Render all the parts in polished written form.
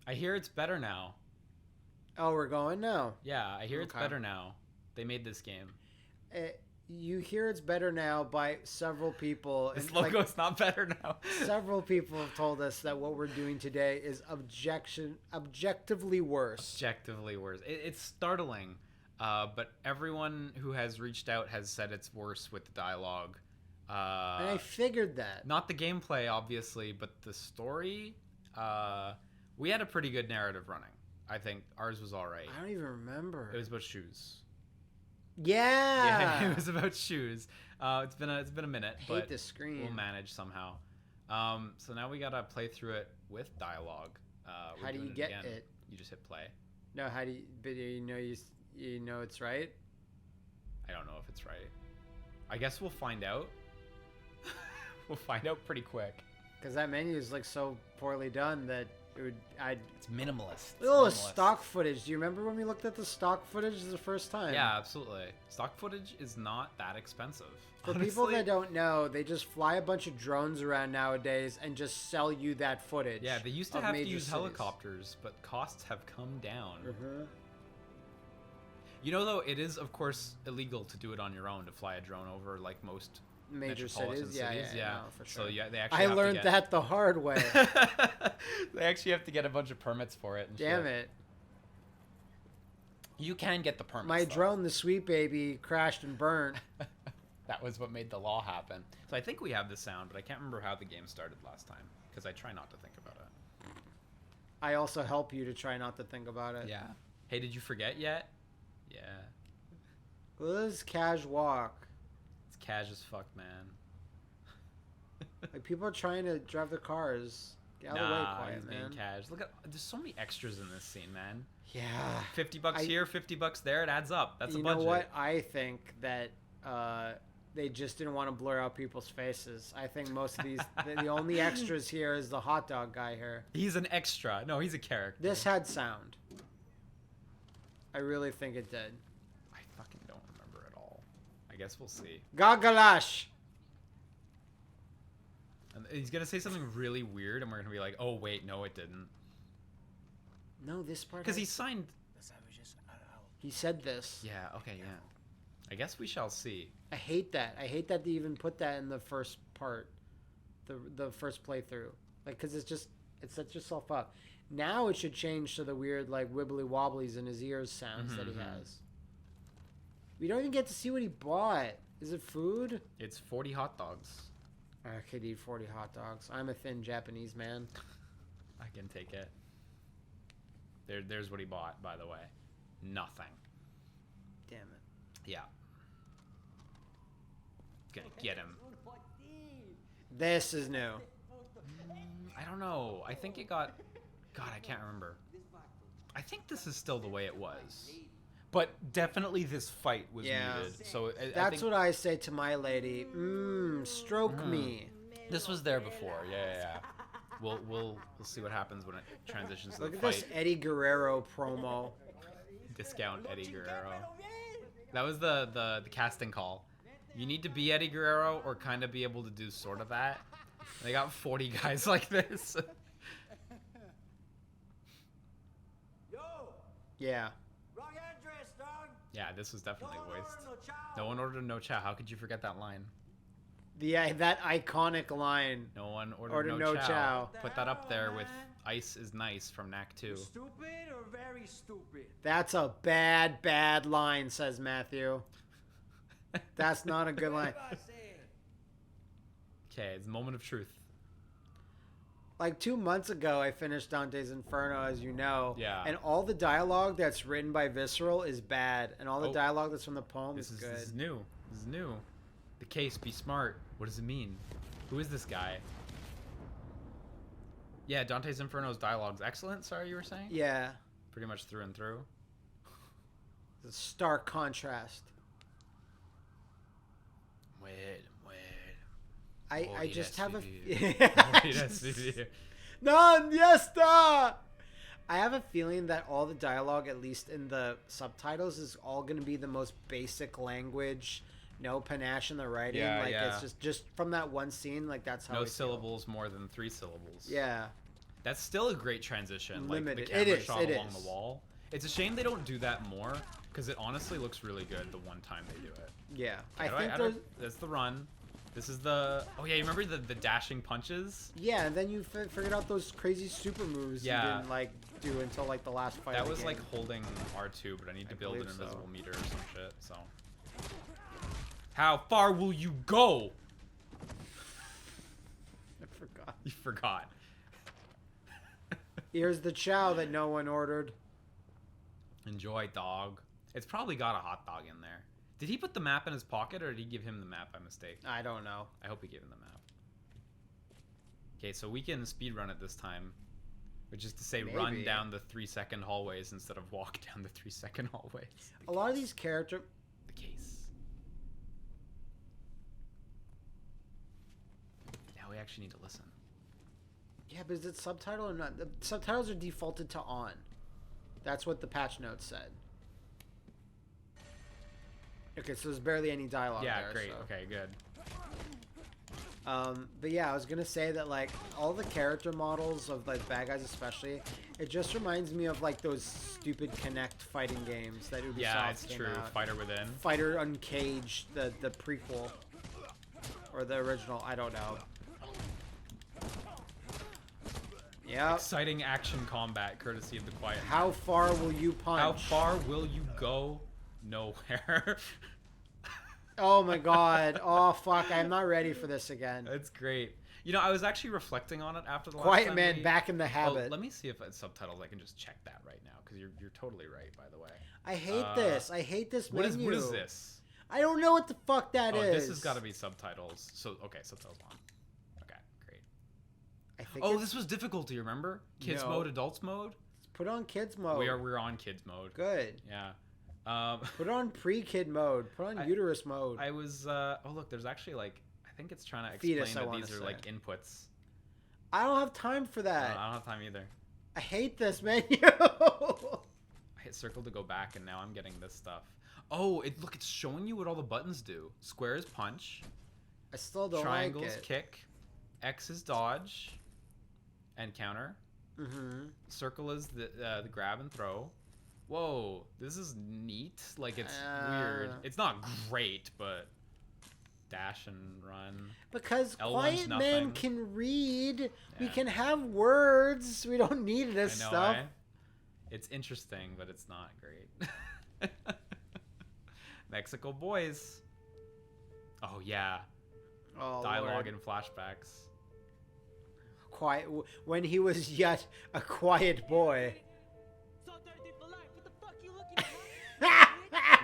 I hear it's better now. Oh, we're going now. Yeah, I hear it's Okay. better now. They made this game. You hear it's better now by several people, This and logo is not better now. several people have told us that what we're doing today is objectively worse. Objectively worse. It's startling, but everyone who has reached out has said it's worse with the dialogue. And I figured that. Not the gameplay, obviously, but the story. We had a pretty good narrative running. I think ours was all right. I don't even remember. It was about shoes. Yeah. Yeah, it was about shoes. It's been a minute, I hate but the screen. we'll manage somehow. So now we gotta play through it with dialogue. How do you get it? You just hit play. No, how do you? But you know it's right. I don't know if it's right. I guess we'll find out. We'll find out pretty quick. Because that menu is like so poorly done that It's minimalist. Oh, stock footage. Do you remember when we looked at the stock footage the first time? Yeah, absolutely. Stock footage is not that expensive. For honestly. people that don't know, they just fly a bunch of drones around nowadays and just sell you that footage. Yeah, they used to of have to major use cities. helicopters, but costs have come down. Mhm. You know, though, it is, of course, illegal to do it on your own, to fly a drone over, like, most Major metropolitan cities. Yeah, no, for sure. So, yeah, they actually I have learned to get... that the hard way. They actually have to get a bunch of permits for it. And Damn shit. it. You can get the permits, My though. drone, the Sweet Baby, crashed and burned. That was what made the law happen. So I think we have the sound, but I can't remember how the game started last time, because I try not to think about it. I also help you to try not to think about it. Yeah. Hey, did you forget yet? Yeah. Well, this is cash walk. It's cash as fuck, man. Like, people are trying to drive their cars. Get out of the way, quiet, he's being man. cash. Look at, there's so many extras in this scene, man. Yeah. $50 here, $50 there. It adds up. That's a You budget. know what? I think that they just didn't want to blur out people's faces. I think most of these, the only extras here is the hot dog guy here. He's an extra. No, he's a character. This had sound. I really think it did. I fucking don't remember at all. I guess we'll see. Gagalash! And he's gonna say something really weird, and we're gonna be like, "Oh wait, no, it didn't," No, this part. because he signed. He said this. Yeah. Okay. Yeah. I guess we shall see. I hate that. I hate that they even put that in the first part, the first playthrough. Like, cause it sets yourself up. Now it should change to the weird like wibbly wobblies in his ears sounds that he has. We don't even get to see what he bought. Is it food? It's 40 hot dogs. I could eat 40 hot dogs. I'm a thin Japanese man. I can take it. There's what he bought, by the way. Nothing. Damn it. Yeah. Gonna get him. This is new. I don't know. I think it got... God, I can't remember. I think this is still the way it was. But definitely this fight was muted. So That's what I say to my lady. Stroke me. This was there before. Yeah. We'll see what happens when it transitions to Look the at fight. this Eddie Guerrero promo. Discount Eddie Guerrero. That was the casting call. You need to be Eddie Guerrero or kind of be able to do sort of that. They got 40 guys like this. Yeah. Wrong address, dog. Yeah, this was definitely voiced. No one ordered no chow. How could you forget that line? That iconic line. No one ordered Ordered no no chow. chow. Put that up there with Ice is Nice from Knack 2. Stupid or very stupid? That's a bad line, says Matthew. That's not a good line. Okay, it's a moment of truth. Like 2 months ago, I finished Dante's Inferno, as you know. Yeah. And all the dialogue that's written by Visceral is bad, and all the dialogue that's from the poem is good. This is new. This is new. The case, be smart. What does it mean? Who is this guy? Yeah, Dante's Inferno's dialogue's excellent. Sorry, you were saying? Yeah. Pretty much through and through. It's a stark contrast. Wait. I just have a... I Non, yes, da! I have a feeling that all the dialogue, at least in the subtitles, is all going to be the most basic language. No panache in the writing. Yeah, like yeah. It's just from that one scene, like that's how No I feel. syllables more than 3 syllables. Yeah. That's still a great transition. Limited. Like the camera It is, shot it along is. the wall. It's a shame they don't do that more because it honestly looks really good the one time they do it. Yeah, Okay, I think don't- that's the run. This is the... Oh, yeah, you remember the dashing punches? Yeah, and then you figured out those crazy super moves Yeah. you didn't, like, do until, like, the last fight That of the was game. like holding R2, but I need to build an believe so. invisible meter or some shit, so... How far will you go? I forgot. You forgot. Here's the chow that no one ordered. Enjoy, dog. It's probably got a hot dog in there. Did he put the map in his pocket, or did he give him the map by mistake? I don't know. I hope he gave him the map. Okay, so we can speedrun it this time. Which is to say, run Maybe. down the 3-second hallways instead of walk down the 3-second hallways. A lot of these character... The case. Now we actually need to listen. Yeah, but is it subtitle or not? The subtitles are defaulted to on. That's what the patch notes said. Okay, so there's barely any dialogue Yeah, there. great. So. Okay, good. But yeah, I was gonna say that like all the character models of like bad guys especially, it just reminds me of like those stupid Connect fighting games that Ubisoft Yeah, it's came true. out. Fighter Within. Fighter Uncaged, the prequel, or the original. I don't know. Yeah. Exciting action combat, courtesy of the Quiet. How far will you punch? How far will you go? Nowhere. Oh my god. Oh fuck. I'm not ready for this again. That's great. You know, I was actually reflecting on it after the last Quiet time Man we... back in the Oh, habit. let me see if it's subtitles. I can just check that right now because you're totally right. By the way, I hate this. I hate this what is menu. this? I don't know what the fuck that Oh, is. this has got to be subtitles. So okay, subtitles on. Okay, great. I think Oh, it's- this was difficulty. Remember? Kids No. mode, adults mode. Put on kids mode. We're on kids mode. Good. Yeah. Put on pre-kid mode. Put on uterus mode. I was. Oh look, there's actually like I think it's trying to Fetus, explain I that wanna these are say. like inputs. I don't have time for that. I don't have time either. I hate this menu. I hit circle to go back, and now I'm getting this stuff. Oh, look, it's showing you what all the buttons do. Square is punch. I still don't Triangles like it. kick. X is dodge. And counter. Mm-hmm. Circle is the grab and throw. Whoa, this is neat. Like, it's weird. It's not great, but dash and run. Because L1's Quiet Man nothing. can read. We Yeah. can have words. We don't need this I know, stuff. eh? It's interesting, but it's not great. Mexico boys. Oh, yeah. Oh, Dialogue Lord. and flashbacks. Quiet. When he was yet a quiet boy.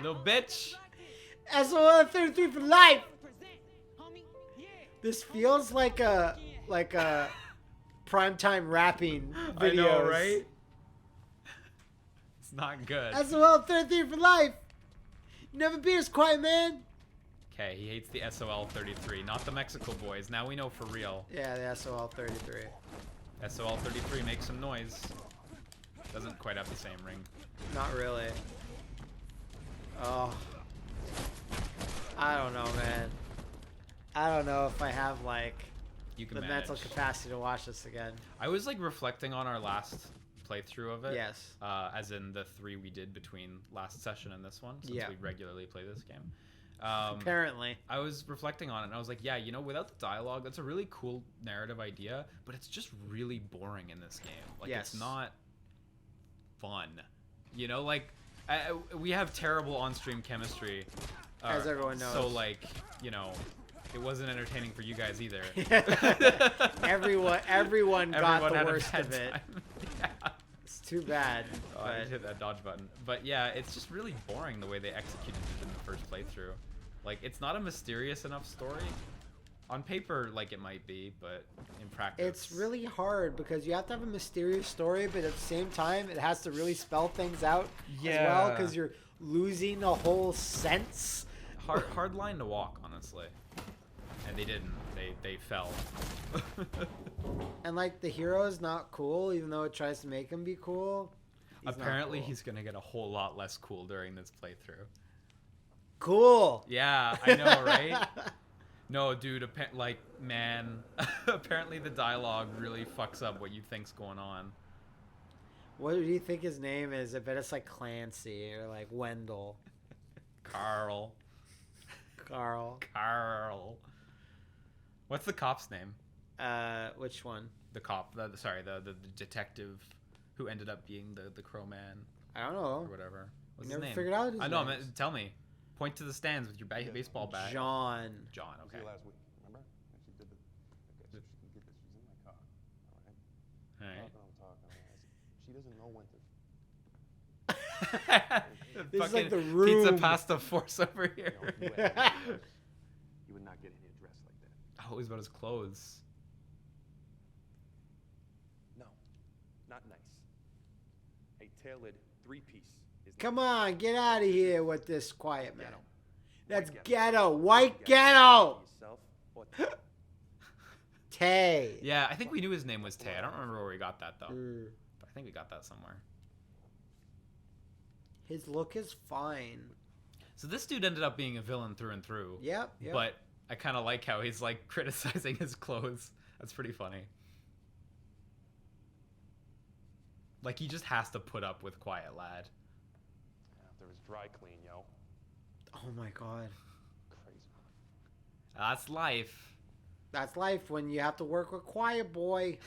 Little bitch. SOL 33 for life. This feels like a primetime rapping videos. I know, right? It's not good. SOL 33 for life. You never beat us, Quiet Man. Okay, he hates the SOL 33, not the Mexico boys. Now we know for real. Yeah, the SOL 33. SOL 33 makes some noise. Doesn't quite have the same ring. Not really. Oh. I don't know, man. I don't know if I have, like, You can the manage. mental capacity to watch this again. I was like reflecting on our last playthrough of it. Yes. As in the 3 we did between last session and this one, since Yeah. we regularly play this game. Apparently. I was reflecting on it, and I was like, yeah, you know, without the dialogue, that's a really cool narrative idea, but it's just really boring in this game. Like, Yes. it's not fun. You know, like, we have terrible on-stream chemistry. As everyone knows. So, like, you know, it wasn't entertaining for you guys either. Everyone Everyone got the had a worst bad of it. time. Yeah. It's too bad. Oh, I but hit that dodge button. But yeah, it's just really boring the way they executed it in the first playthrough. Like, it's not a mysterious enough story. On paper, like, it might be, but in practice... it's really hard because you have to have a mysterious story, but at the same time, it has to really spell things out as well Yeah. because you're losing a whole sense. hard line to walk, honestly. And they didn't. They fell. And, like, the hero is not cool, even though it tries to make him be cool. He's not Apparently, cool. he's gonna get a whole lot less cool during this playthrough. Cool. Yeah, I know, right? No, dude. Like, man, apparently the dialogue really fucks up what you think's going on. What do you think his name is? I bet it's like Clancy or like Wendell. Carl. Carl. What's the cop's name? Which one? The cop. The detective who ended up being the Crow Man I don't know. or whatever. What's We his never name? figured out his I know. names. Tell me. Point to the stands with your baseball bat. John. John. She was Okay. here last week, remember? And she did the. Okay, so she can get this. She's in my car. All right. All right. Talking. She doesn't know when to. This is like Fucking the Pizza room. pasta force over here. You know, if you had any you would not get in here dressed like that. Oh, he's about his clothes. No, not nice. A tailored three-piece is. Come on, get out of here with this quiet man. Ghetto. That's White ghetto. White You gotta ghetto. yourself or Tay. Yeah, I think we knew his name was Tay. I don't remember where we got that though. Mm. But I think we got that somewhere. His look is fine. So this dude ended up being a villain through and through. Yep. But I kind of like how he's like criticizing his clothes. That's pretty funny. Like he just has to put up with Quiet Lad. After his dry clean, yo. Oh my god. Crazy. That's life. That's life when you have to work with Quiet Boy.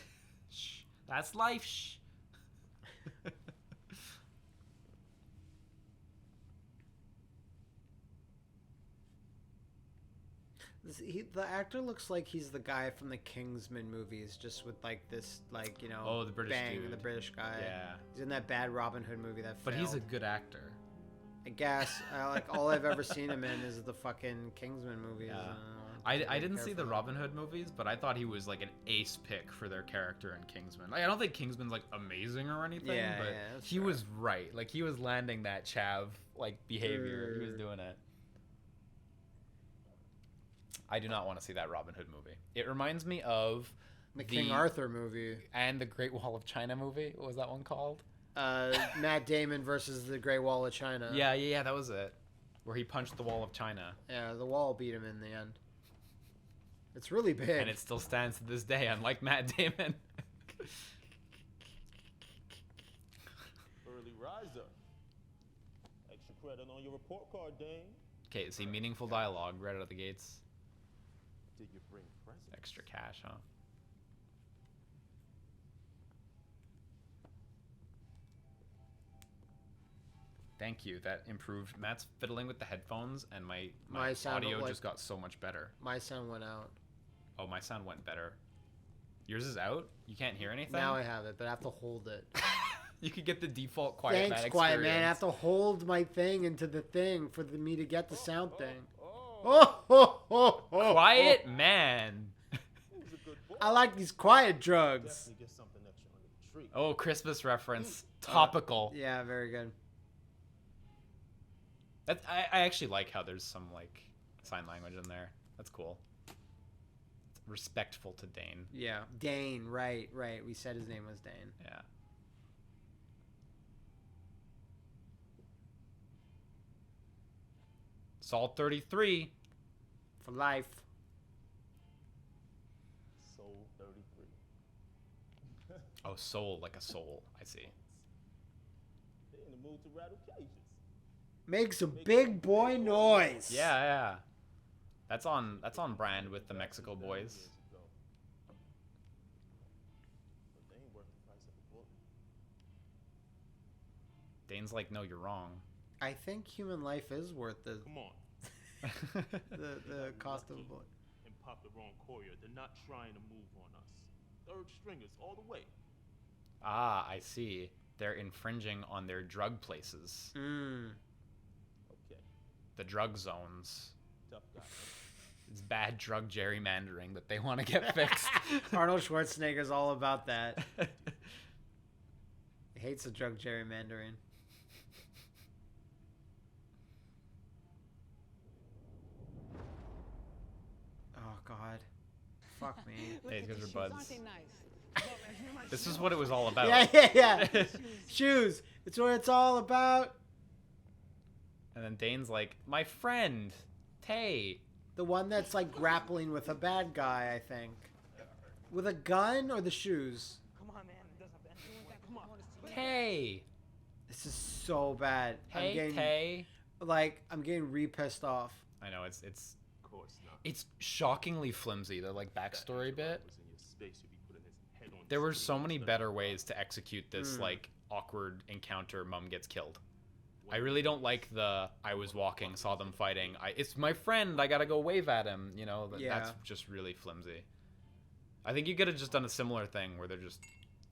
Shh. That's life. Shh. The actor looks like he's the guy from the Kingsman movies, just with like this, like, you know, Oh, the British bang, dude. the British guy. Yeah. He's in that bad Robin Hood movie that But failed. he's a good actor. I guess. Like, all I've ever seen him in is the fucking Kingsman movies. Yeah. I I really didn't care see for the them. Robin Hood movies, but I thought he was like an ace pick for their character in Kingsman. Like I don't think Kingsman's like amazing or anything, Yeah, but yeah, that's he fair. was right. Like he was landing that chav like behavior. He was Mm. doing it. I do not want to see that Robin Hood movie. It reminds me of The King Arthur movie. and the Great Wall of China movie. What was that one called? Matt Damon versus the Great Wall of China. Yeah, that was it. Where he punched the Wall of China. Yeah, the wall beat him in the end. It's really big. And it still stands to this day, unlike Matt Damon. Early riser. Extra credit on your report card, Dane. Okay, see, meaningful dialogue right out of the gates. Did you bring presents? Extra cash, huh? Thank you. That improved. Matt's fiddling with the headphones, and my My sound audio like- just got so much better. My sound went out. Oh, my sound went better. Yours is out? You can't hear anything? Now I have it, but I have to hold it. You could get the defolt quiet Thanks, Matt Quiet Man. I experience. have to hold my thing into the thing for me to get the sound thing. Oh, Oh, ho, ho, ho, Quiet ho. man. who's a good boy? I like these quiet drugs. Definitely get something extra under the tree. Oh, Christmas reference. Topical. Yeah, very good. That's, I actually like how there's some like sign language in there. That's cool. It's respectful to Dane. Yeah, Dane. Right. We said his name was Dane. Yeah. Salt 33. For life. Soul 33. Oh, soul, like a soul. I see. They're in the mood to rattle cages. Make some big boy noise. Yeah. That's on brand with the Mexico boys. Years ago. But they ain't worth the price of a bullet. Dane's like, no, you're wrong. I think human life is worth the Come on. the cost of a bullet. And pop the wrong courier. They're not trying to move on us. Third stringers all the way. Ah, I see. They're infringing on their drug places. Okay. The drug zones. Tough guy. It's bad drug gerrymandering that they want to get fixed. Arnold Schwarzenegger's all about that. He hates the drug gerrymandering. Oh God, fuck me. Hey, these guys are buds. This is what it was all about. Yeah. Shoes. It's what it's all about. And then Dane's like, my friend, Tay. The one that's like grappling with a bad guy, I think. With a gun or the shoes? Come on, man. It doesn't have anything like that. Come on. Tay. This is so bad. Hey, Tay. I'm getting re-pissed off. I know it's Of course not. it's shockingly flimsy. The like backstory bit. Was in your space, you'd be putting his head on There were display so many instead of- better ways to execute this like awkward encounter. Mom gets killed. I really don't like the I was walking, saw them fighting. It's my friend. I gotta go wave at him. You know, Yeah. that's just really flimsy. I think you could have just done a similar thing where they're just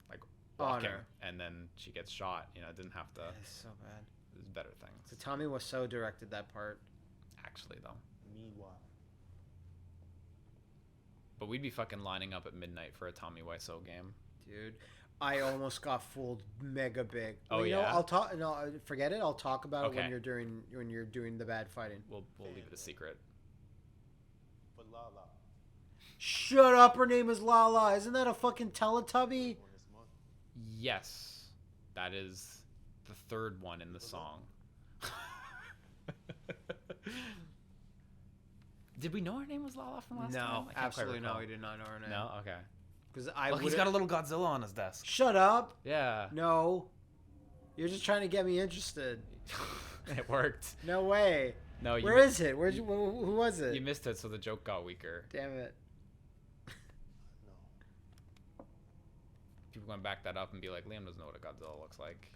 like walking her. and then she gets shot. You know, it didn't have to. It's so bad. There's better things. So Tommy Wiseau directed that part. Actually, though. Meanwhile, But we'd be fucking lining up at midnight for a Tommy Wiseau game. Dude, I almost got fooled mega big. Oh, Well, you know, yeah? I'll talk. No, forget it. I'll talk about it Okay. when you're doing the bad fighting. We'll leave it a secret. for Lala, Shut up. Her name is Lala. Isn't that a fucking Teletubby? on this month, Yes, that is the third one in the song. Did we know her name was Lala from last time? I No, can't quite absolutely no. recall. We did not know her name. No, okay. Because I Look, he's would've- got a little Godzilla on his desk. Shut up. Yeah, No. You're just trying to get me interested. it worked. No way. No, you Where is it? Where'd you? Who was it? you missed it, so the joke got weaker. Damn it. no. People going to back that up and be like, Liam doesn't know what a Godzilla looks like,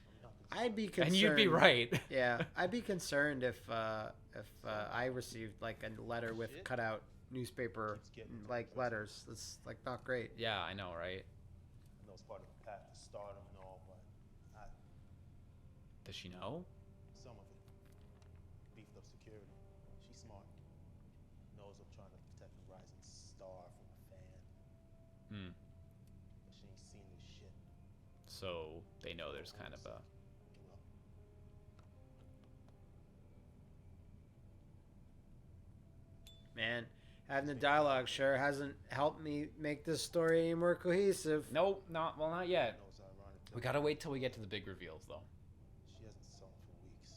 I'd be concerned. and you'd be right. Yeah, I'd be concerned if I received like a letter with cutout newspaper like letters. That's like not great. Yeah, I know, right? I know it's part of the path to stardom and all, but Does she know? some of it. Beefed up security. She's smart. Knows I'm trying to protect the rising star from a fan, Hmm. but she ain't seen this shit. So they know there's kind of a. You know? Man, having the dialogue sure hasn't helped me make this story any more cohesive. Nope, not not I yet. know it's ironic. We gotta wait till we get to the big reveals, though. She hasn't sung for weeks.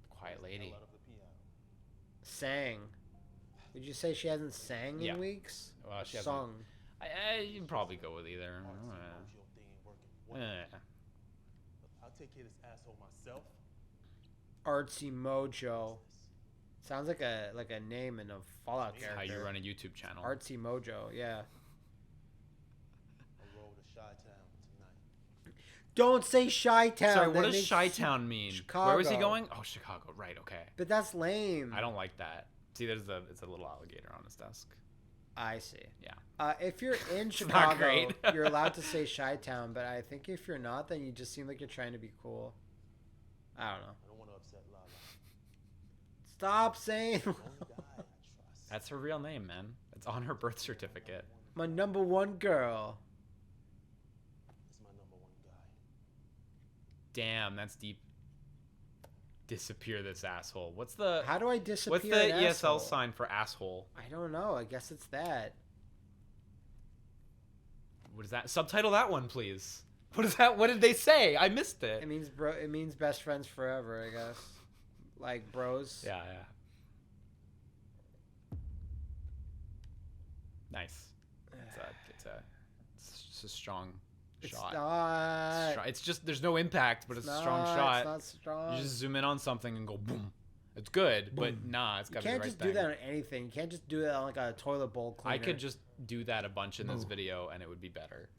Quiet Hell lady. out of the piano. Sang. Did you say she hasn't sang Yeah. in weeks? Well, she hasn't- Sung. You'd probably go with either. Artsy mojo thing ain't working. What? Eh. Look, I'll take care of this asshole myself. Artsy Mojo. Sounds like a name in a Fallout That's character. how you run a YouTube channel. Artsy Mojo, yeah. I'll roll to Chi-Town tonight. Don't say Chi-Town. Sorry, that what does makes- Chi-Town mean? Where was he Chicago. going? Oh, Chicago. Right. Okay. But that's lame. I don't like that. See, it's a little alligator on his desk. I see. Yeah. If you're in It's not Chicago, great. you're allowed to say Chi-Town, but I think if you're not, then you just seem like you're trying to be cool. I don't know. I don't want to upset Lala. Stop saying The only guy I trust. That's her real name, man. It's on her birth certificate. my number one girl. Is my number one guy. Damn, that's deep. Disappear this asshole. What's the How do I disappear? what's the an ESL asshole? sign for asshole? I don't know. I guess it's that. What is that? Subtitle that one, please. What is that? What did they say? I missed it. It means bro. It means best friends forever. I guess. Like bros. Yeah, yeah. Nice. It's just a strong It's shot. not. It's just there's no impact, but it's a strong not, shot. It's not strong. You just zoom in on something and go boom. It's good, but nah, it's You gotta be the can't right just thing. do that on anything. You can't just do that on like a toilet bowl cleaner. I could just do that a bunch in this video and it would be better.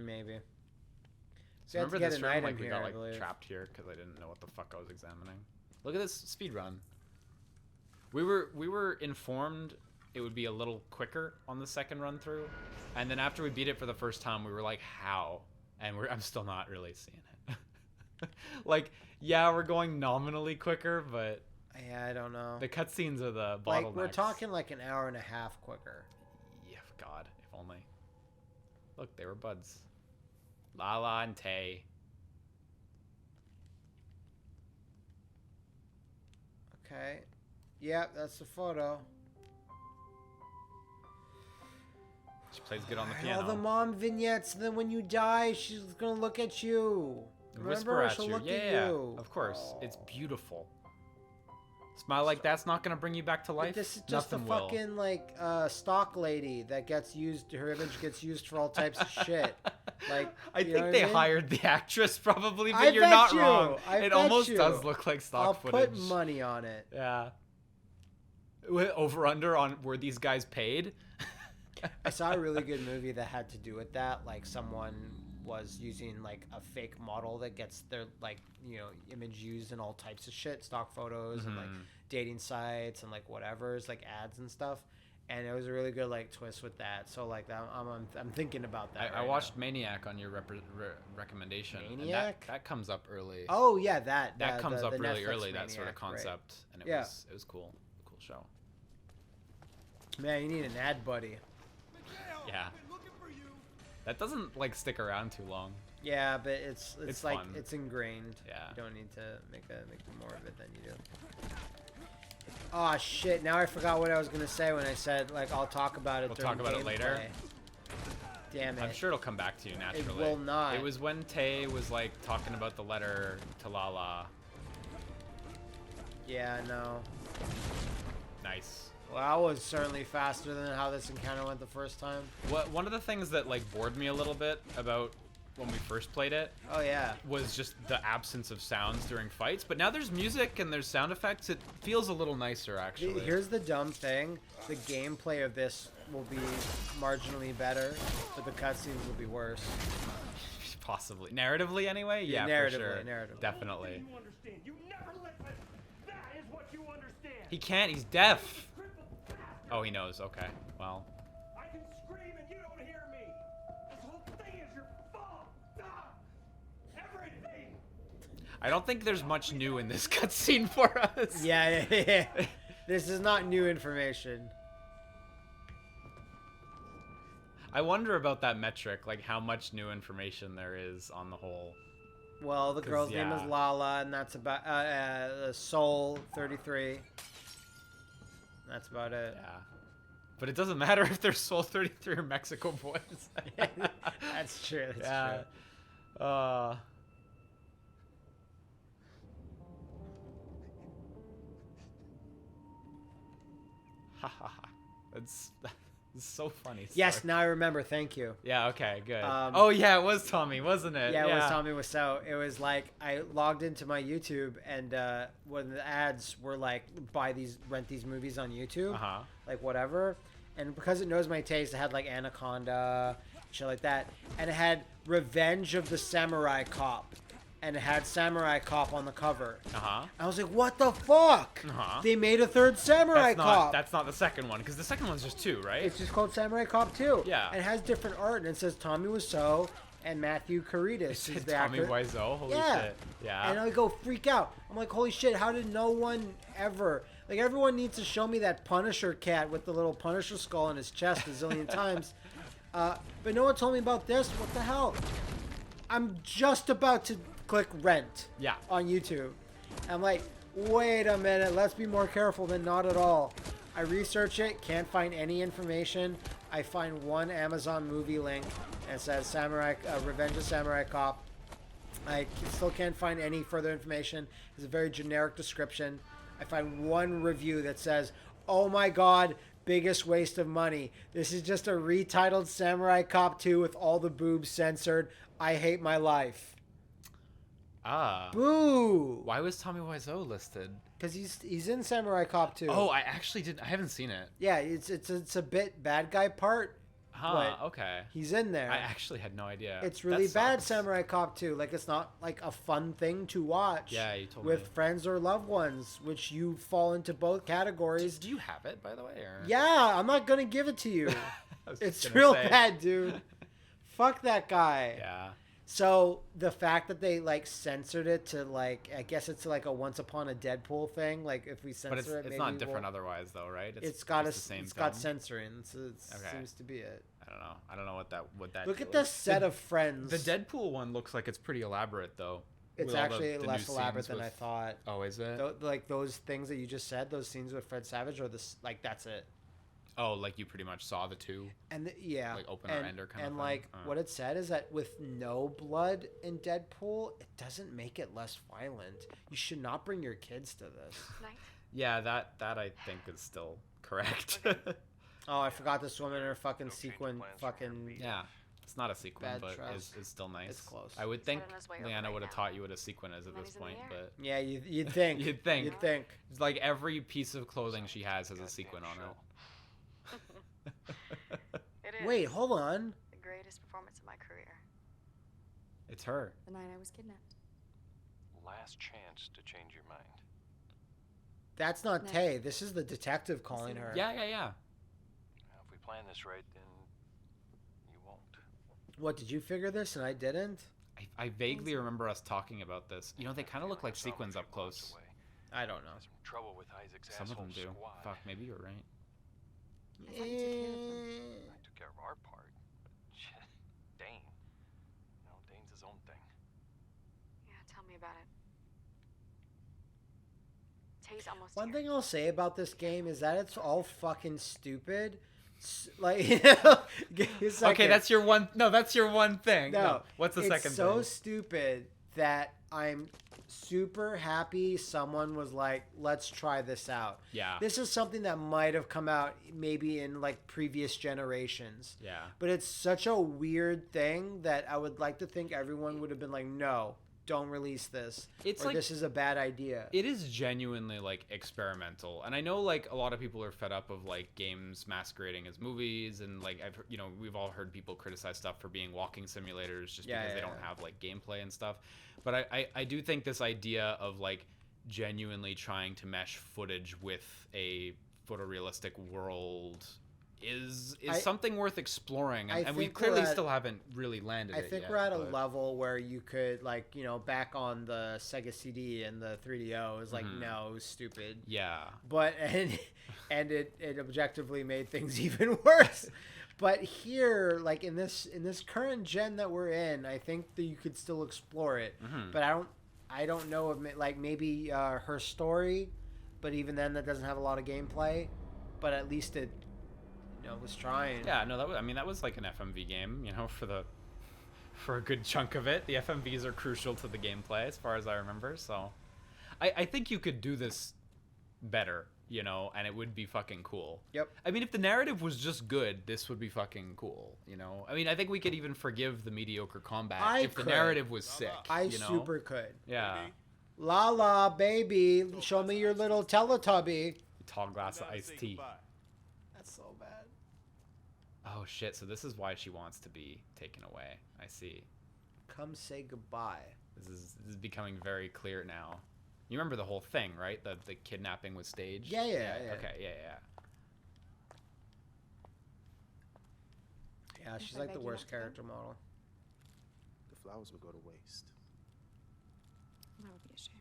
Maybe. So We have to remember get this an room? item Like we here, got I like believe. trapped here because I didn't know what the fuck I was examining. Look at this speed run. We were informed it would be a little quicker on the second run through, and then after we beat it for the first time, we were like, how? And I'm still not really seeing it. Like, yeah, we're going nominally quicker, but Yeah, I don't know. the cutscenes are the bottlenecks. Like we're talking like an hour and a half quicker. Yeah, God, if only. Look, they were buds. Lala and Tay. Okay. Yep, that's the photo. She plays good on the All piano. the mom vignettes. Then when you die, she's gonna look at you. Whisper Remember, at she'll you. look Yeah, at you. of course. Oh. It's beautiful. Smile like that's not gonna bring you back to But life. this is just Nothing a will. fucking like stock lady that gets used. Her image gets used for all types of shit. Like, I you know think what they I mean? hired the actress probably, but I you're bet not you. wrong. I It bet almost you. does look like stock I'll footage. put money on it. Yeah. Over under on were these guys paid? I saw a really good movie that had to do with that. Like someone was using like a fake model that gets their like image used in all types of shit, stock photos and like dating sites and like whatever's like ads and stuff. And it was a really good like twist with that. So like I'm thinking about that. I right watched now. Maniac on your recommendation. and Maniac? that comes up early. Oh yeah, that Comes the up really Netflix early. That sort of Maniac, right. concept, and it Yeah. was cool. Cool show. Man, you need an ad buddy. Yeah. That doesn't like stick around too long. Yeah, but it's It's like fun. it's ingrained. Yeah. You don't need to make more of it than you do. Oh shit! Now I forgot what I was gonna say when I said like I'll talk about it. We'll during talk about it later. gameplay. Damn it! I'm sure it'll come back to you naturally. will not. It was when Tay was like talking about the letter to Lala. Yeah, no. Nice. Well, that was certainly faster than how this encounter went the first time. One of the things that like bored me a little bit about when we first played it Oh yeah. was just the absence of sounds during fights, but now there's music and there's sound effects. It feels a little nicer actually. Here's the dumb thing: the gameplay of this will be marginally better, but the cutscenes will be worse. Possibly narratively anyway. Yeah, narratively, for sure. narratively. Definitely. You understand. You never listen. That is what you understand. He can't. He's deaf. Crippled bastard. Oh, he knows. Okay. Well. I can scream and you don't hear me. This whole thing is your fault. Everything. I don't think there's much new in this cutscene for us. Yeah. This is not new information. I wonder about that metric, like how much new information there is on the whole. Well, the 'Cause, girl's name is yeah. Lala, and that's about Soul 33. That's about it. Yeah. But it doesn't matter if they're Soul 33 or Mexico boys. That's true. That's yeah. true. It's so funny. Yes, sorry. now I remember. Thank you. Yeah, okay, good. Um, oh, yeah, it was Tommy, wasn't it? Yeah, it was Tommy Wiseau. It was like I logged into my YouTube, and when the ads were like, rent these movies on YouTube, Uh-huh. like whatever. And because it knows my taste, it had like Anaconda, shit like that. And it had Revenge of the Samurai Cop. And it had Samurai Cop on the cover. Uh-huh. I was like, what the fuck? Uh-huh. They made a third Samurai Cop. That's not the second one, because the second one's just two, right? It's just called Samurai Cop 2. Yeah. And it has different art, and it says Tommy Wiseau and Matthew Caritas. It said is the Tommy actor. Wiseau. Holy Yeah. shit. Yeah. And I go freak out. I'm like, holy shit, how did no one ever... Like, everyone needs to show me that Punisher cat with the little Punisher skull in his chest a zillion times. But no one told me about this. What the hell? I'm just about to click rent Yeah. on YouTube. I'm like, wait a minute, let's be more careful than not at all. I research it, can't find any information. I find one Amazon movie link and it says Revenge of Samurai Cop. I still can't find any further information. It's a very generic description. I find one review that says, oh my god, biggest waste of money. This is just a retitled Samurai Cop 2 with all the boobs censored. I hate my life. Ah. Boo! Why was Tommy Wiseau listed? Because he's in Samurai Cop 2. Oh, I actually didn't. I haven't seen it. Yeah, it's a bit bad guy part. Huh, But okay. he's in there. I actually had no idea. It's really That bad, sucks. Samurai Cop 2. Like, it's not like a fun thing to watch. Yeah, you told with me. friends or loved ones, which you fall into both categories. Do you have it, by the way? Or? Yeah, I'm not gonna give it to you. I was It's gonna real say. bad, dude. Fuck that guy. Yeah. So the fact that they like censored it to like, I guess it's like a Once Upon a Deadpool thing. Like if we censor But it, it's maybe not different we'll... otherwise, though, right? It's got just the same it's got film? censoring. So it Okay. seems to be it. I don't know what that. Look at deal this is. set of friends. The Deadpool one looks like it's pretty elaborate, though. It's with all the actually new less elaborate scenes than I with- thought. Oh, is it? Like those things that you just said, those scenes with Fred Savage, or this, like that's it. Oh, like you pretty much saw the two. And yeah, Like opener and, ender kind of and thing? like what it said is that with no blood in Deadpool, it doesn't make it less violent. You should not bring your kids to this. Night. Yeah, that I think is still correct. Oh, I forgot this woman in her fucking No change of sequin. plans from here, Fucking. B. Yeah, it's not a sequin, Bad but trust. is still nice. It's close. I would He's think heading his way over Leanna right would have now. taught you what a sequin is at And then this he's in the point, air. but Yeah, you'd think. You'd think. You'd think. it's like every piece of clothing she has has a Goddamn sequin on show. It is. Wait, hold on. The greatest performance of my career. It's her. The night I was kidnapped. Last chance to change your mind. That's not No. Tay. This is the detective calling her. Yeah. Now, if we plan this right, then you won't. What, did you figure this and I didn't? I vaguely remember us talking about this. You know, they kind of look like Some sequins few up blocks close. away. I don't know. Some trouble with Isaac's Some of them asshole do. squad. Fuck, maybe you're right. I thought you took care of them. I took care of our part, but shit, Dane. No, Dane's his own thing. Yeah, tell me about it. Tay's almost One here. thing I'll say about this game is that it's all fucking stupid. Like, you know, give me a Okay, second. that's your one. No, that's your one thing. No, What's the it's second so thing? stupid that I'm super happy someone was like, let's try this out. Yeah. This is something that might have come out maybe in like previous generations. Yeah. But it's such a weird thing that I would like to think everyone would have been like, no, don't release this. It's or like- this is a bad idea. It is genuinely like experimental, and I know like a lot of people are fed up of like games masquerading as movies, and like we've all heard people criticize stuff for being walking simulators just Yeah, because yeah, they don't yeah. have like gameplay and stuff. But I do think this idea of like genuinely trying to mesh footage with a photorealistic world is something worth exploring, and we think clearly we're at- still haven't really landed I it think yet, we're at a but- level where you could like, you know, back on the Sega CD and the 3DO is like, Mhm. no, it was stupid. Yeah. But and it objectively made things even worse. But here, like in this current gen that we're in, I think that you could still explore it. Mhm. But I don't know if like maybe her story, but even then that doesn't have a lot of gameplay. But at least it, you know, was trying. Yeah, no, that was like an FMV game, you know, for a good chunk of it. The FMVs are crucial to the gameplay, as far as I remember. So, I think you could do this better, you know, and it would be fucking cool. Yep. I mean, if the narrative was just good, this would be fucking cool, you know. I mean, I think we could even forgive the mediocre combat if the could. narrative was sick. I you know? super could. Yeah. La la, baby, show me your little Teletubby. Tall glass of iced tea. That's so bad. Oh shit! So this is why she wants to be taken away. I see. Come say goodbye. This is becoming very clear now. You remember the whole thing, right? The kidnapping was staged? Yeah. Okay, yeah. Yeah, she's I like beg the you worst not to go? character model. The flowers would go to waste. That would be a shame.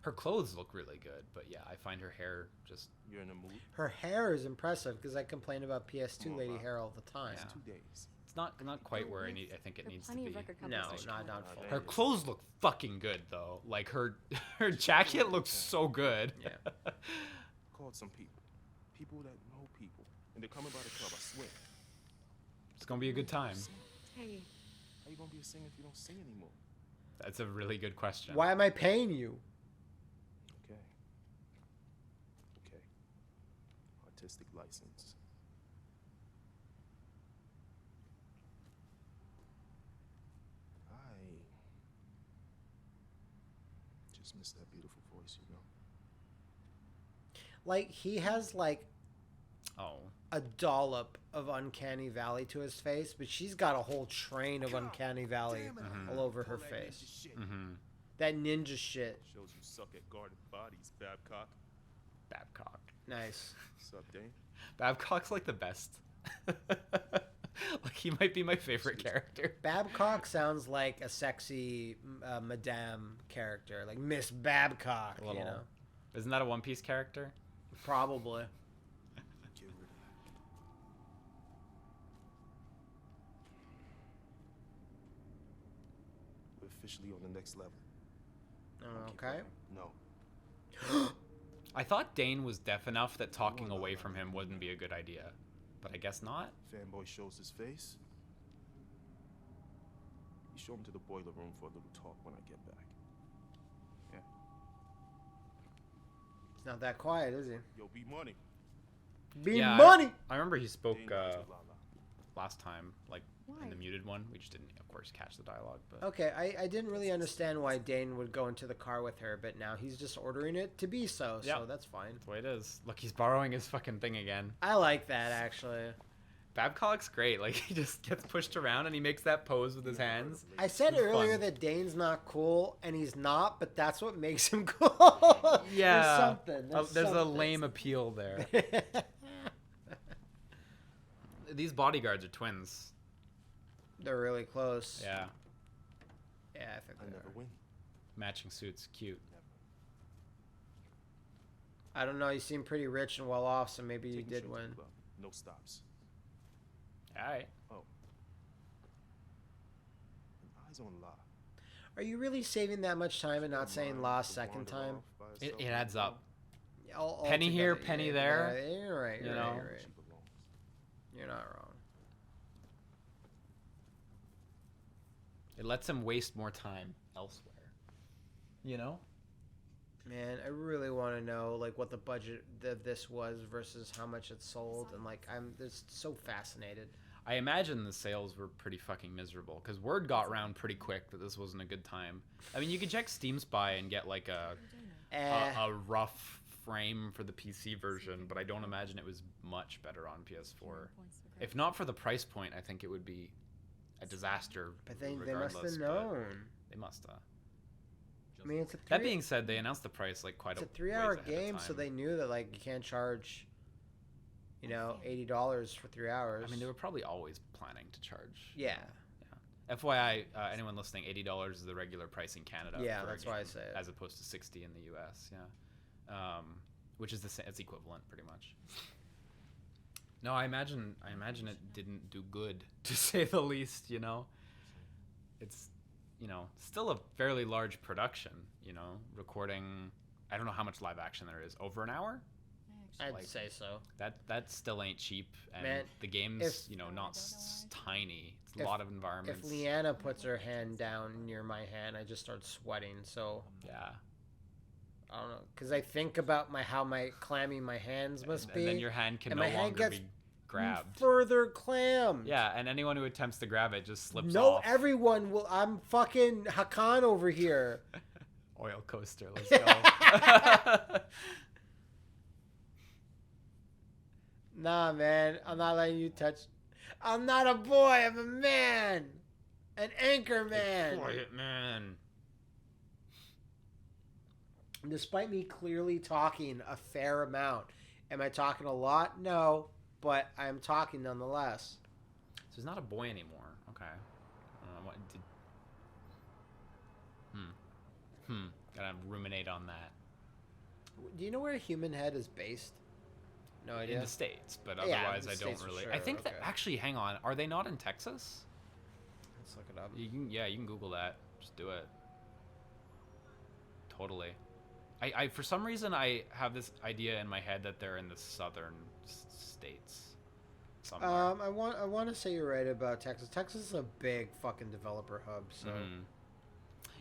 Her clothes look really good, but yeah, I find her hair just... You're in a mood? Her hair is impressive because I complain about PS2 Come on, lady Bob. hair all the time. Yeah. It's 2 days. It's not quite where I think it There are needs to plenty be. of record No, companies that not should not come full. out. Her clothes look fucking good though. Like her jacket looks so good. Yeah. Called some people. People that know people. And they're coming by the club, I swear. It's gonna be a good time. Hey, How you gonna be a singer if you don't sing anymore? That's a really good question. Why am I paying you? Okay. Okay. Artistic license. I just miss that beautiful voice, you know? Like he has like Oh. a dollop of Uncanny Valley to his face, but she's got a whole train of Uncanny Valley all over her face. Mm-hmm. That ninja shit. Shows you suck at guarded bodies, Babcock. Babcock. Nice. Sup, Dane? Babcock's like the best. Like he might be my favorite character. Babcock sounds like a sexy Madame character, like Miss Babcock. A little. You know, Isn't that a One Piece character? probably. Get rid of it. We're officially on the next level. Keep Okay. going. No. I thought Dane was deaf enough that talking away from him wouldn't be a good idea, but I guess not. Fanboy shows his face. You show him to the boiler room for a little talk when I get back. Yeah. not that quiet, is he? Yo, be money. Be Yeah, money. I remember he spoke Ding, guys, la, la. last time, like in Why? the muted one. We just didn't, of course, catch the dialogue. But Okay, I didn't really understand why Dane would go into the car with her, but now he's just ordering it to be so. Yeah. So that's fine. that's the way it is. Look, he's borrowing his fucking thing again. I like that actually. Babcock's great. Like, he just gets pushed around and he makes that pose with his hands. I said It's earlier fun. that Dane's not cool, and he's not, but that's what makes him cool. Yeah. There's something. There's a something. lame appeal there. These bodyguards are twins. They're really close. Yeah. Yeah, I think I they never are. win. Matching suits. Cute. Never. I don't know. You seem pretty rich and well off, so maybe you Taking did straight to win. the club. No stops. Alright. And eyes on La. Are you really saving that much time and not saying last second time? It adds up. All Penny here, together, penny yeah, there. Yeah, you're right. You You're know. right. You're right. She belongs. You're not wrong. It lets him waste more time elsewhere. You know? Man, I really want to know like what the budget of this was versus how much it sold, and like I'm just so fascinated. I imagine the sales were pretty fucking miserable because word got around pretty quick that this wasn't a good time. I mean, you could check Steam Spy and get like a rough frame for the PC version, but I don't imagine it was much better on PS4. If not for the price point, I think it would be a disaster. But they must regardless, have but known. They must have. I mean, it's a That being said, they announced the price like quite it's a ways 3-hour ahead of game, so time. they knew that like you can't charge, you know, $80 for 3 hours. I mean, they were probably always planning to charge. Yeah. FYI, anyone listening, $80 is the regular price in Canada. Yeah, for a that's why I game, say it. as opposed to $60 in the US. Yeah, which is the same. It's equivalent, pretty much. No, I imagine it didn't do good, to say the least. You know, it's still a fairly large production. You know, recording. I don't know how much live action there is. Over an hour. I'd like, say so. That still ain't cheap, and Man, the game's if- not tiny. It's a if- lot of environments. If Leanna puts her hand down near my hand, I just start sweating. So Yeah. I don't know, because I think about how clammy my hands must be. And then your hand can and no my hand longer gets be grabbed. further clammed. Yeah, and anyone who attempts to grab it just slips No, off. everyone will. I'm fucking Hakan over here. Oil coaster, let's go. Nah, man, I'm not letting you touch. I'm not a boy. I'm a man, an anchor man. Quiet man. Despite me clearly talking a fair amount, am I talking a lot? No, but I'm talking nonetheless. So he's not a boy anymore. Okay. What did? Gotta ruminate on that. Do you know where Human Head is based? No idea. In the States, but Yeah, otherwise in the I don't States for really. sure, I think that okay. actually, hang on, are they not in Texas? Let's look it up. You can Google that. Just do it. Totally. I for some reason I have this idea in my head that they're in the southern states. Somewhere. I want to say you're right about Texas. Texas is a big fucking developer hub. So Mhm.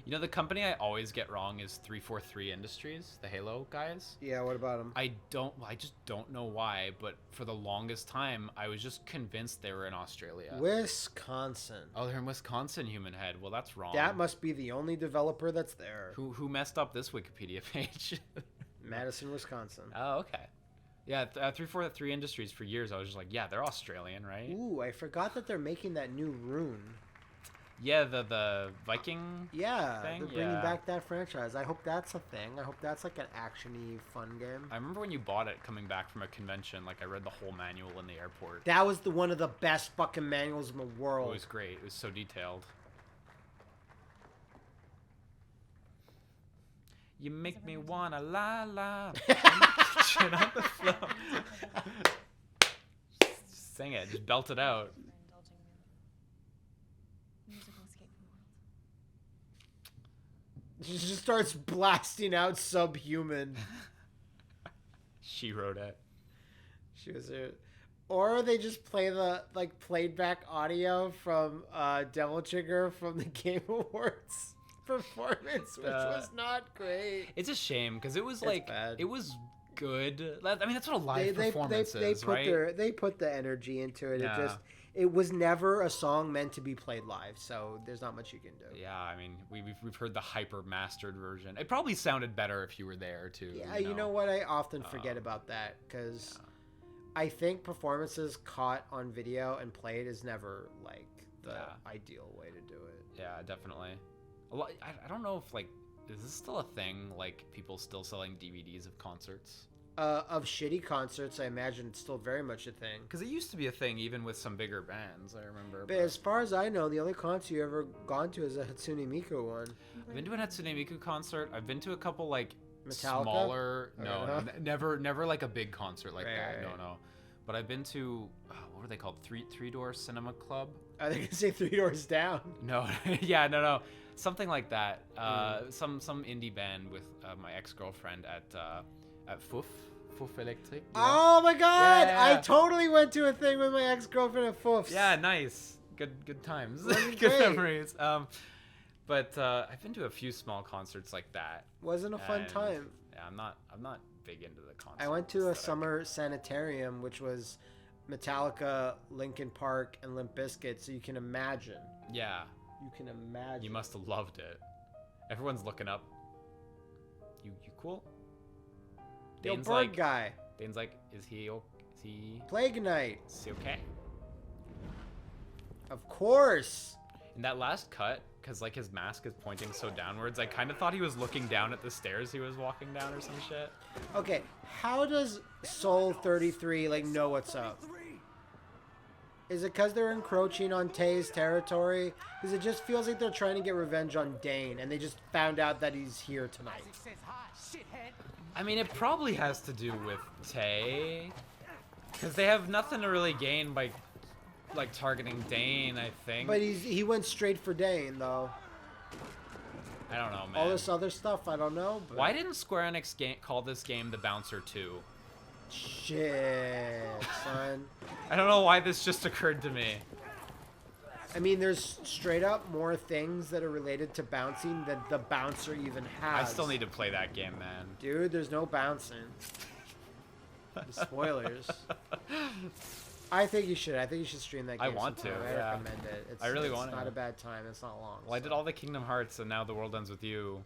You know, the company I always get wrong is 343 Industries, the Halo guys. yeah, what about them? I just don't know why, but for the longest time I was just convinced they were in Australia. Wisconsin. Oh, they're in Wisconsin, Human Head. Well, that's wrong. That must be the only developer that's there. Who messed up this Wikipedia page? Madison, Wisconsin. Oh, okay. Yeah, 343 Industries for years I was just like, yeah, they're Australian, right? Ooh, I forgot that they're making that new Rune. Yeah, the Viking. Yeah, Thing? they're bringing Yeah. back that franchise. I hope that's a thing. I hope that's like an action-y fun game. I remember when you bought it coming back from a convention, like I read the whole manual in the airport. That was one of the best fucking manuals in the It world. was great. It was so detailed. You make me wanna la la. Shit on the floor. Sing it. Just belt it out. She just starts blasting out Subhuman. She wrote it. She was there. Or they just play the played back audio from Devil Trigger from the Game Awards performance, which was not great. It's a shame because it was It's bad. it was good. I mean, that's what a live They performance they is, put right? they put the energy into it. Yeah. It was never a song meant to be played live, so there's not much you can do. Yeah, I mean, we've heard the hyper mastered version. It probably sounded better if you were there too. Yeah, you know what? I often forget about that because I think performances caught on video and played is never like the ideal way to do it. Yeah, definitely. I don't know if like, is this still a thing? Like people still selling DVDs of concerts? Of shitty concerts, I imagine it's still very much a thing. Because it used to be a thing even with some bigger bands. I remember. But as far as I know, the only concert you ever gone to is a Hatsune Miku one. I've been to an Hatsune Miku concert. I've been to a couple like Metallica? smaller. Or No, no? never like a big concert like that. Right. No. But I've been to what were they called? Three Door Cinema Club. Are they gonna say Three Doors Down? No, yeah, no, something like that. Some indie band with my ex-girlfriend at Foof Electric. You know? Oh my god! Yeah. I totally went to a thing with my ex-girlfriend at Foof's. Yeah, nice. Good times. Wasn't Good great. memories. But I've been to a few small concerts like that. Wasn't a fun and, time. Yeah, I'm not big into the concert. I went to a aesthetic. summer sanitarium, which was Metallica, Linkin Park, and Limp Bizkit. So you can imagine. Yeah, You can imagine. you must have loved it. Everyone's looking up. You cool? Yo, Dane's bird like, guy. Dane's like, is he Plague Night. okay? Of course. In that last cut, because like his mask is pointing so downwards, I kind of thought he was looking down at the stairs he was walking down or some shit. Okay, how does Soul 33 like know what's up? Is it because they're encroaching on Tay's territory? Because it just feels like they're trying to get revenge on Dane, and they just found out that he's here tonight. I mean, it probably has to do with Tay, because they have nothing to really gain by like targeting Dane, I think. But he went straight for Dane, though. I don't know, man. All this other stuff, I don't know. But... Why didn't Square Enix call this game The Bouncer 2? Shit, son. I don't know why this just occurred to me. I mean, there's straight up more things that are related to bouncing than the bouncer even has. I still need to play that game, man. Dude, there's no bouncing. Spoilers. I think you should. I think you should stream that game. I want sometime. to, I yeah. recommend it. I really want It's to. not a bad time. It's not long. Well, I did all the Kingdom Hearts, and now The World Ends With You,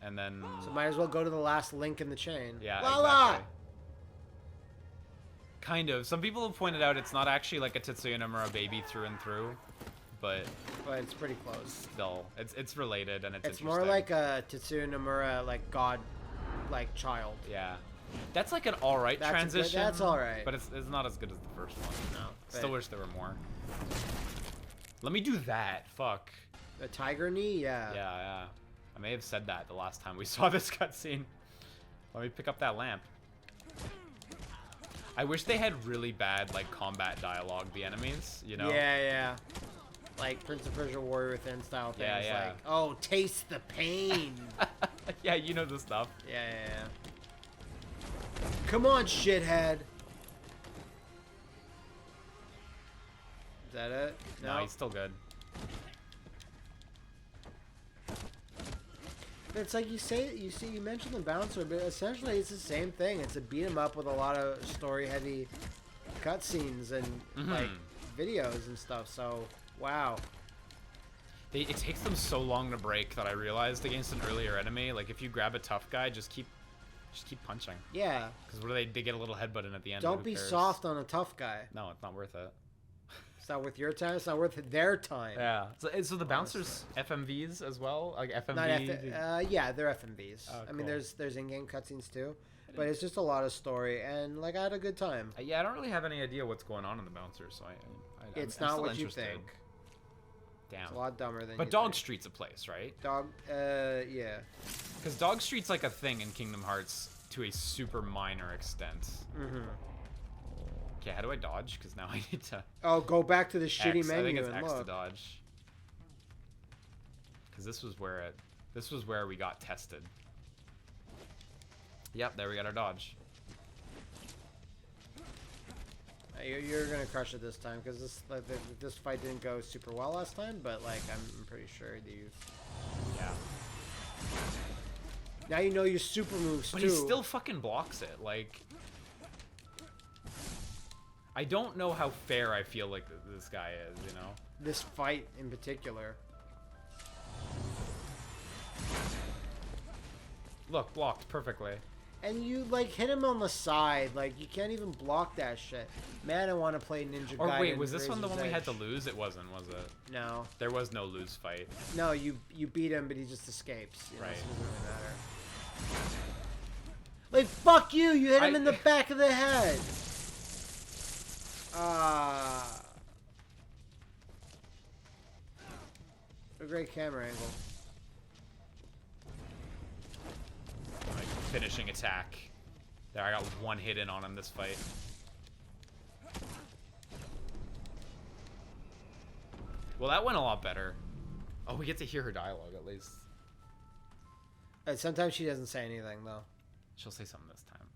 and then... So might as well go to the last link in the chain. Yeah, La la! exactly. Kind of. Some people have pointed out it's not actually like a Tetsuya Nomura baby through and through, but It's pretty close. still, it's related and it's It's more interesting. like a Tetsuya Nomura, like god, like child. Yeah. That's like an alright That's a good- transition. that's alright. But it's not as good as the first one. No. Still but wish there were more. Let me do that. Fuck. the tiger knee, yeah. Yeah. I may have said that the last time we saw this cutscene. Let me pick up that lamp. I wish they had really bad, like, combat dialogue, the enemies, you know? Yeah. Like Prince of Persia Warrior Within style things. Yeah. Like, oh, taste the pain. Yeah, you know the stuff. Yeah. Come on, shithead. Is that it? No, he's still good. It's like you mentioned the bouncer, but essentially it's the same thing. It's a beat 'em up with a lot of story-heavy cutscenes and like videos and stuff. So, wow. It takes them so long to break that I realized against an earlier enemy, like if you grab a tough guy, just keep punching. Yeah. Because what do they get a little headbutt in at the end? Don't Who be cares? soft on a tough guy. No, it's not worth it. It's not worth your time. It's not worth their time. Yeah. So the bouncers FMVs as well, like FMV. Not yeah, they're FMVs. Oh, I mean, cool. there's in-game cutscenes too, but it's just a lot of story and like I had a good time. Yeah, I don't really have any idea what's going on in the bouncers, so It's I'm not still what you interested. think. Damn. It's a lot dumber than. But you Dog think. Street's a place, right? Yeah. Because Dog Street's like a thing in Kingdom Hearts to a super minor extent. Mhm. Okay, how do I dodge? Because now I need to. Oh, go back to the shitty X. menu I think it's and X to look. dodge. Because this was where we got tested. Yep, there we got our dodge. You're gonna crush it this time because this fight didn't go super well last time, but like I'm pretty sure that you. Yeah. Now you know your super moves But too. he still fucking blocks it. Like, I don't know how fair I feel like this guy is, you know? This fight in particular. Look, blocked perfectly. And you like hit him on the side, like you can't even block that shit. Man, I want to play Ninja Gaiden. Or wait, was this one the Razor's one we had to Edge. lose? It wasn't, was it? No, There was no lose fight. no, you beat him, but he just escapes. You know, Right. so it doesn't really matter. Like fuck you! You hit him in the back of the head. A great camera angle. Like, finishing attack. There, I got one hit in on him this fight. Well, that went a lot better. Oh, we get to hear her dialogue at least. Sometimes she doesn't say anything though. She'll say something this time.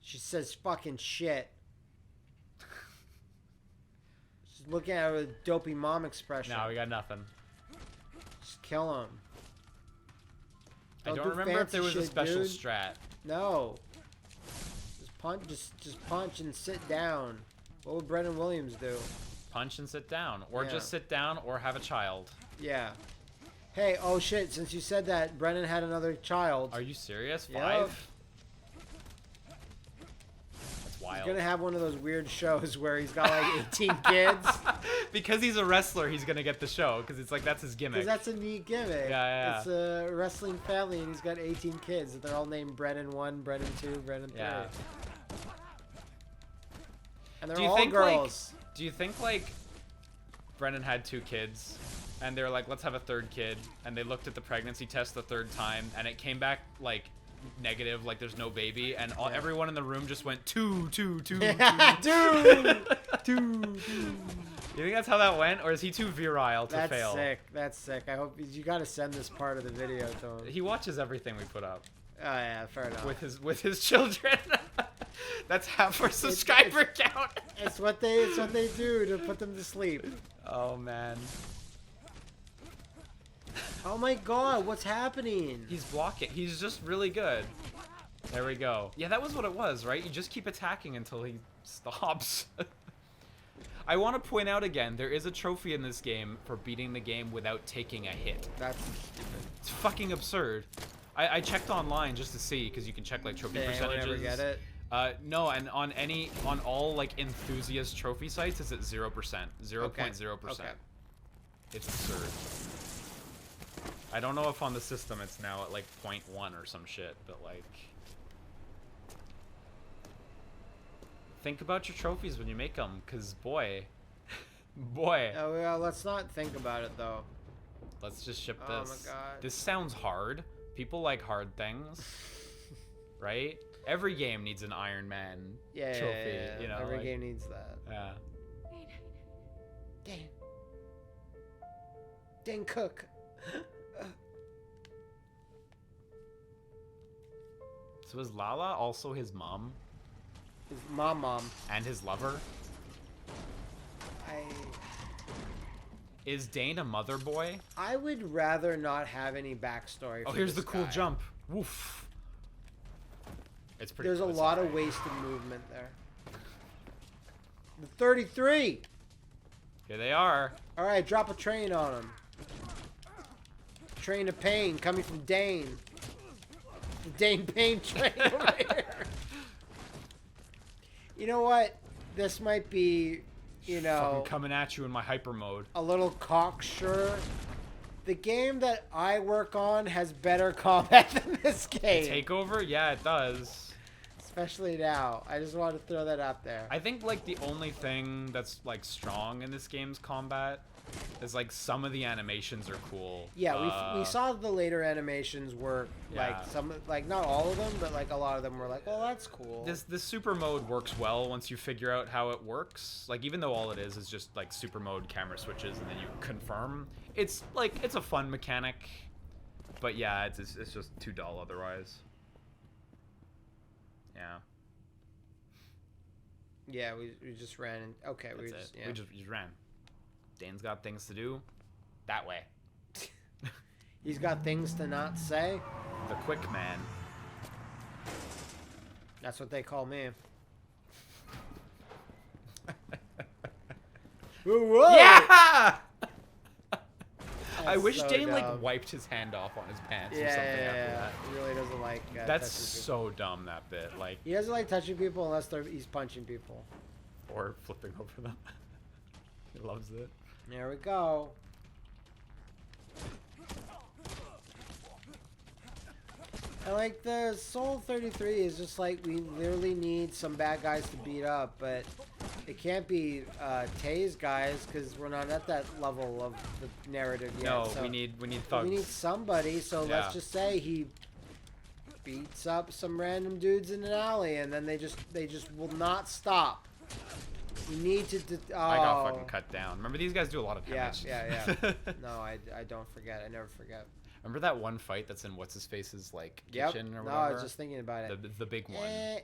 She says fucking shit. She's looking at her with a dopey mom expression. No, we got nothing. Just kill him. I don't do remember if fancy there was a shit, special dude. strat. No. Just punch and sit down. What would Brendan Williams do? Punch and sit down. Or Yeah. just sit down or have a child. Yeah. Hey, oh shit, since you said that, Brendan had another child. Are you serious? Yep. 5? That's wild. He's gonna have one of those weird shows where he's got like 18 kids. Because he's a wrestler, he's gonna get the show. Because it's like, that's his gimmick. Because that's a neat gimmick. Yeah. It's a wrestling family and he's got 18 kids. They're all named Brendan 1, Brendan 2, Brendan 3. Yeah. And they're Do you all think, girls. Do you think, like, Brennan had 2 kids, and they were like, let's have a 3rd kid, and they looked at the pregnancy test the 3rd time, and it came back, like, negative, like there's no baby, and everyone in the room just went, 2, 2, 2, 2. You think that's how that went, or is he too virile to That's fail? sick. That's sick. I hope you gotta send this part of the video to him. He watches everything we put up. Oh yeah, fair enough. With his children. That's half our subscriber count. It's what they do to put them to sleep. Oh man. Oh my god, what's happening? He's blocking. He's just really good. There we go. Yeah, that was what it was, right? You just keep attacking until he stops. I want to point out again, there is a trophy in this game for beating the game without taking a hit. That's stupid. It's fucking absurd. I checked online just to see, because you can check like trophy Did anyone percentages. ever get it? No, and on all like enthusiast trophy sites, it's at 0%, 0.0%. Okay. It's absurd. I don't know if on the system it's now at like 0.1 or some shit, but like, think about your trophies when you make them, cause boy, Oh well, let's not think about it though. let's just ship Oh this. my god. This sounds hard. People like hard things, right? Every game needs an Iron Man Yeah, trophy. yeah. You know, Every like- game needs that. Yeah. Dang. Dang Cook. So is Lala also his mom His mom. and his lover? Is Dane a mother boy? I would rather not have any backstory. Oh, for here's this the cool guy. jump. Woof. It's pretty. There's a cool. It's lot of alright. wasted movement there. The 33. Here they are. All right, drop a train on him. Train of pain coming from Dane. The Dane Pain train over here. You know what? This might be, you know, Fucking coming at you in my hyper mode. a little cocksure. The game that I work on has better combat than this game. Takeover? Yeah, it does. Especially now. I just wanted to throw that out there. I think like the only thing that's like strong in this game's combat is like some of the animations are cool. Yeah, we saw the later animations work. Yeah. Like some, like not all of them, but like a lot of them were like, well, that's cool. This super mode works well once you figure out how it works. Like even though all it is just like super mode camera switches and then you confirm. It's like it's a fun mechanic, but yeah, it's just too dull otherwise. Yeah. Yeah, we just ran. And, okay, That's we it. just yeah. We just ran. Dane's got things to do. That way. He's got things to not say. The quick man. That's what they call me. Whoa! Yeah! I That's wish so Dane dumb. like wiped his hand off on his pants or Yeah, something yeah, after yeah. that. He really doesn't like. That's touching so dumb, that bit. Like, people. He doesn't like touching people unless he's punching people. or flipping over them. He loves it. There we go. And like the Soul 33 is just like we literally need some bad guys to beat up, but it can't be Tay's guys because we're not at that level of the narrative yet. No, so we need thugs. we need somebody. So Yeah. let's just say he beats up some random dudes in an alley, and then they just will not stop. We need to. I got fucking cut down. Remember, these guys do a lot of Yeah, damage. yeah. No, I don't forget. I never forget. Remember that one fight that's in what's his face's like Yep. kitchen or No, whatever? I was just thinking about it. The big one. Eh,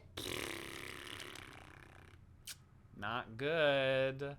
Not good.